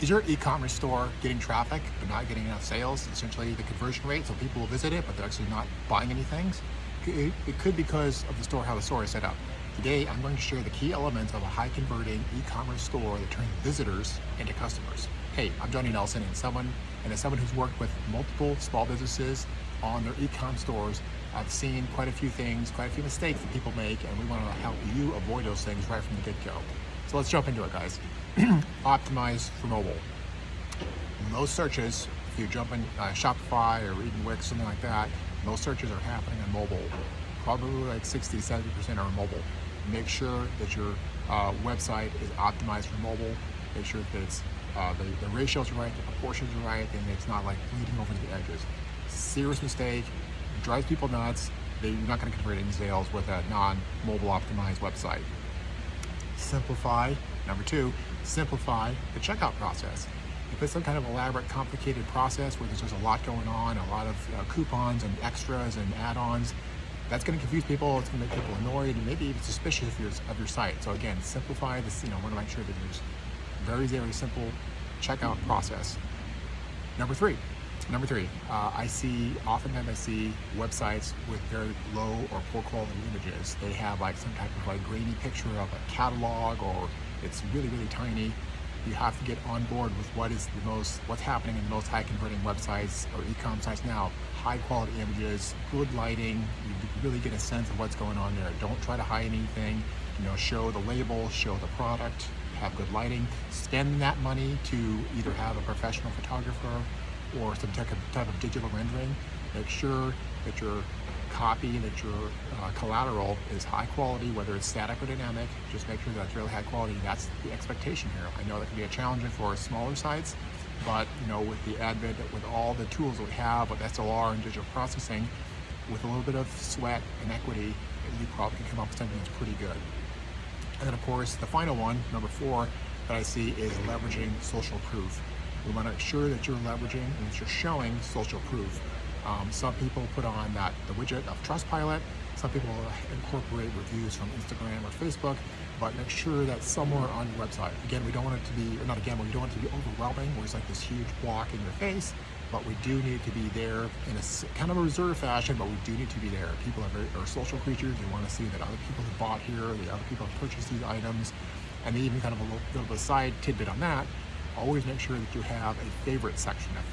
Is your e-commerce store getting traffic but not getting enough sales? Essentially the conversion rate, so people will visit it but they're actually not buying anything. It could be because of the store, how the store is set up. Today I'm going to share the key elements of a high converting e-commerce store that turns visitors into customers. Hey, I'm Johnny Nelson, and as someone who's worked with multiple small businesses on their e-com stores, I've seen quite a few things, quite a few mistakes that people make, and we want to help you avoid those things right from the get-go. So let's jump into it, guys. Optimize for mobile. Most searches, if you jump in Shopify or even Wix, something like that, most searches are happening on mobile. Probably like 60-70% are on mobile. Make sure that your website is optimized for mobile. Make sure that it's the ratios are right, the proportions are right, and it's not like bleeding over the edges. Serious mistake, drives people nuts. You're not going to convert any sales with a non-mobile optimized website. Simplify. Number two, simplify the checkout process. If it's some kind of elaborate, complicated process where there's just a lot going on, a lot of coupons and extras and add-ons, that's going to confuse people. It's going to make people annoyed and maybe even suspicious of your site. So again, simplify this. Want to make sure that there's very simple checkout process. Number three, oftentimes I see websites with very low or poor quality images. They have like some type of like grainy picture of a catalog, or it's really tiny. You have to get on board with what's happening in the most high converting websites or e-com sites now. High quality images, good lighting. You really get a sense of what's going on there. Don't try to hide anything. Show the label, show the product, have good lighting. Spend that money to either have a professional photographer or some type of digital rendering. Make sure that your copy, that your collateral is high quality, whether it's static or dynamic. Just make sure that's really high quality. That's the expectation here. I know that can be a challenge for smaller sites, but with the advent, with all the tools that we have with SLR and digital processing, with a little bit of sweat and equity, you probably can come up with something that's pretty good. And then of course, the final one, number four, that I see is leveraging social proof. We want to make sure that you're leveraging and that you're showing social proof. Some people put on the widget of Trustpilot. Some people incorporate reviews from Instagram or Facebook, but make sure that somewhere on your website. Again, we don't want it to be, or not again, we don't want it to be overwhelming, where it's like this huge block in your face, but we do need to be there in a kind of a reserved fashion, but we do need to be there. People are social creatures. They want to see that other people have bought here, the other people have purchased these items, and even kind of a little bit of a side tidbit on that. Always make sure that you have a favorite section, and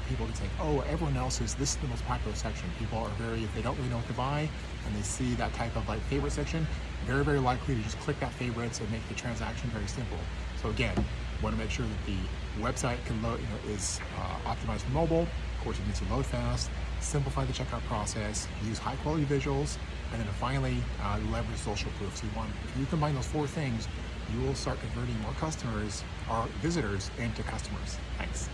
people can say, oh, everyone else this is the most popular section. People are if they don't really know what to buy, and they see that type of like favorite section, very likely to just click that favorites and make the transaction very simple. So again, want to make sure that the website can load, is optimized for mobile. Of course, it needs to load fast. Simplify the checkout process. Use high quality visuals, and then finally leverage social proof. So if you combine those four things, you will start converting more customers or visitors into customers. Thanks.